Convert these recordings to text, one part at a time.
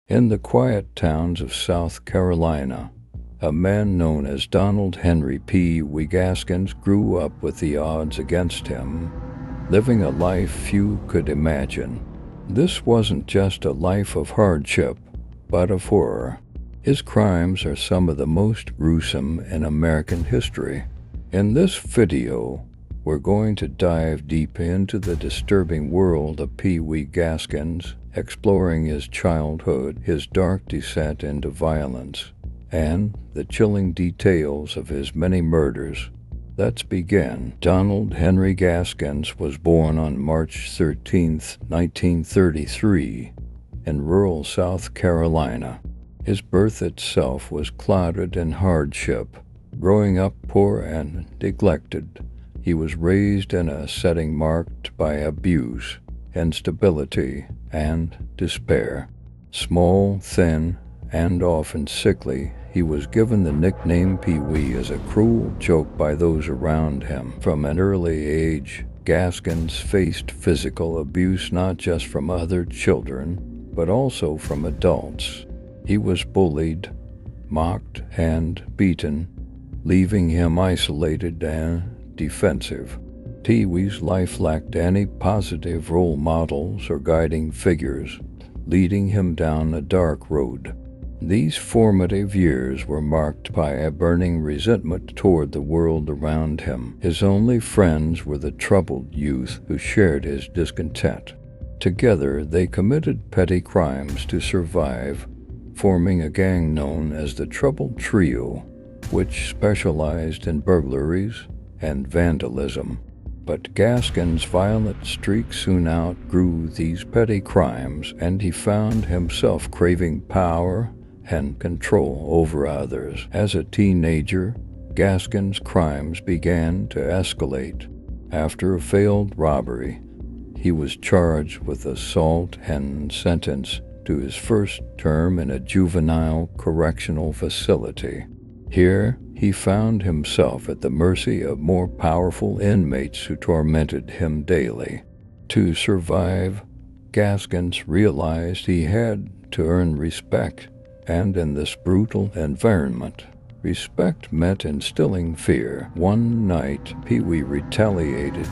In the quiet towns of South Carolina, a man known as Donald Henry P. Gaskins grew up with the odds against him, living a life few could imagine. This wasn't just a life of hardship, but of horror. His crimes are some of the most gruesome in American history. In this video, we're going to dive deep into the disturbing world of Pee Wee Gaskins, exploring his childhood, his dark descent into violence, and the chilling details of his many murders. Let's begin. Donald Henry Gaskins was born on March 13, 1933, in rural South Carolina. His birth itself was clouded in hardship. Growing up poor and neglected, he was raised in a setting marked by abuse, instability, and despair. Small, thin, and often sickly, he was given the nickname Pee Wee as a cruel joke by those around him. From an early age, Gaskins faced physical abuse not just from other children, but also from adults. He was bullied, mocked, and beaten, leaving him isolated and defensive. Pee Wee's life lacked any positive role models or guiding figures, leading him down a dark road. These formative years were marked by a burning resentment toward the world around him. His only friends were the troubled youth who shared his discontent. Together, they committed petty crimes to survive, forming a gang known as the Troubled Trio, which specialized in burglaries and vandalism. But Gaskins' violent streak soon outgrew these petty crimes, and he found himself craving power and control over others. As a teenager, Gaskins' crimes began to escalate. After a failed robbery, he was charged with assault and sentenced to his first term in a juvenile correctional facility. Here, he found himself at the mercy of more powerful inmates who tormented him daily. To survive, Gaskins realized he had to earn respect, and in this brutal environment, respect meant instilling fear. One night, Pee Wee retaliated,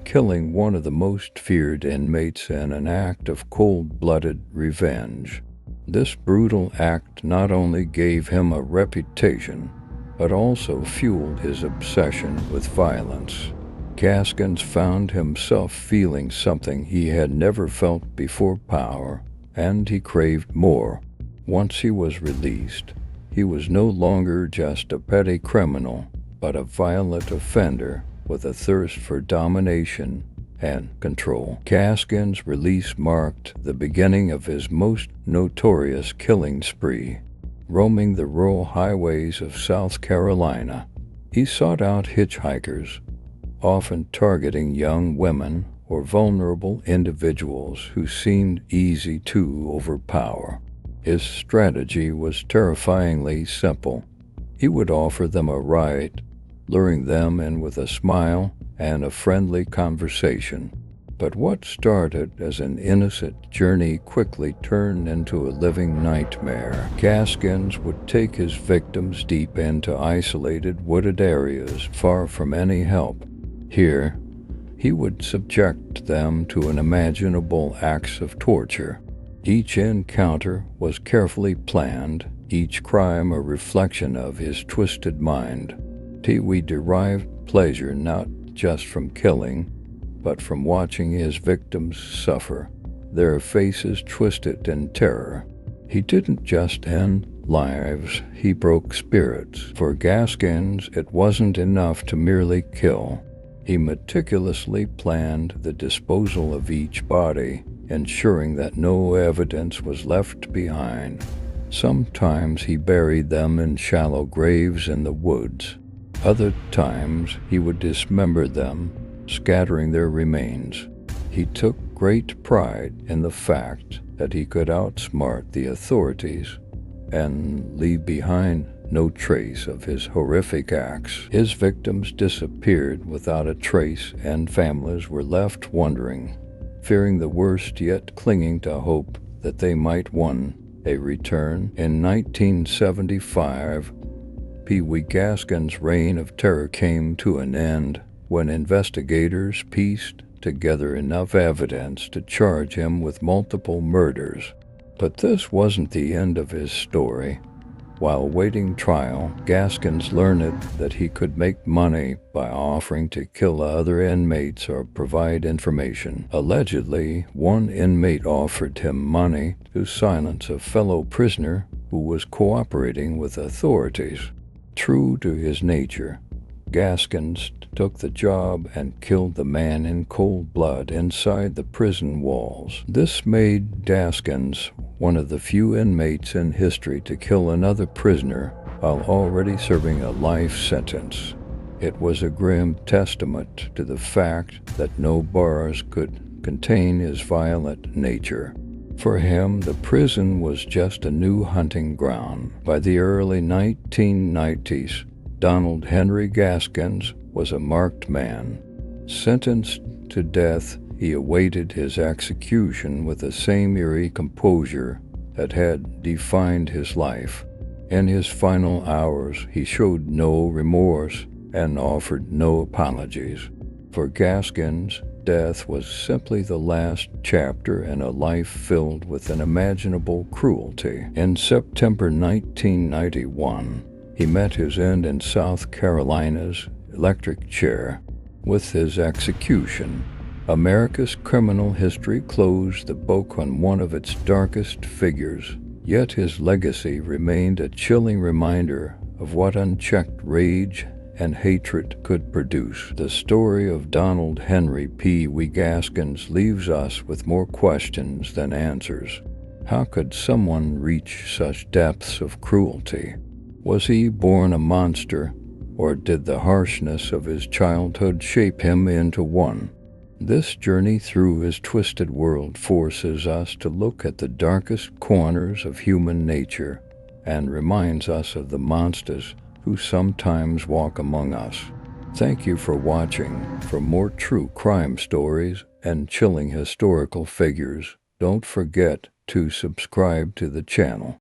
killing one of the most feared inmates in an act of cold-blooded revenge. This brutal act not only gave him a reputation, but also fueled his obsession with violence. Gaskins found himself feeling something he had never felt before: power, and he craved more. Once he was released, he was no longer just a petty criminal, but a violent offender with a thirst for domination and control. Gaskins' release marked the beginning of his most notorious killing spree. Roaming the rural highways of South Carolina, he sought out hitchhikers, often targeting young women or vulnerable individuals who seemed easy to overpower. His strategy was terrifyingly simple. He would offer them a ride, luring them in with a smile and a friendly conversation. But what started as an innocent journey quickly turned into a living nightmare. Gaskins would take his victims deep into isolated wooded areas far from any help. Here, he would subject them to unimaginable acts of torture. Each encounter was carefully planned, each crime a reflection of his twisted mind. Pee Wee derived pleasure not just from killing, but from watching his victims suffer, their faces twisted in terror. He didn't just end lives, he broke spirits. For Gaskins, it wasn't enough to merely kill. He meticulously planned the disposal of each body, ensuring that no evidence was left behind. Sometimes he buried them in shallow graves in the woods. Other times he would dismember them, scattering their remains. He took great pride in the fact that he could outsmart the authorities and leave behind no trace of his horrific acts. His victims disappeared without a trace, and families were left wondering, fearing the worst yet clinging to hope that they might one a return. In 1975, Pee Wee Gaskins' reign of terror came to an end when investigators pieced together enough evidence to charge him with multiple murders. But this wasn't the end of his story. While awaiting trial, Gaskins learned that he could make money by offering to kill other inmates or provide information. Allegedly, one inmate offered him money to silence a fellow prisoner who was cooperating with authorities. True to his nature, Gaskins took the job and killed the man in cold blood inside the prison walls. This made Gaskins one of the few inmates in history to kill another prisoner while already serving a life sentence. It was a grim testament to the fact that no bars could contain his violent nature. For him, the prison was just a new hunting ground. By the early 1990s, Donald Henry Gaskins was a marked man. Sentenced to death, he awaited his execution with the same eerie composure that had defined his life. In his final hours, he showed no remorse and offered no apologies. For Gaskins, death was simply the last chapter in a life filled with unimaginable cruelty. In September 1991, he met his end in South Carolina's electric chair. With his execution, America's criminal history closed the book on one of its darkest figures, yet his legacy remained a chilling reminder of what unchecked rage and hatred could produce. The story of Donald Henry Pee Wee Gaskins leaves us with more questions than answers. How could someone reach such depths of cruelty? Was he born a monster, or did the harshness of his childhood shape him into one? This journey through his twisted world forces us to look at the darkest corners of human nature and reminds us of the monsters who sometimes walk among us. Thank you for watching. For more true crime stories and chilling historical figures, don't forget to subscribe to the channel.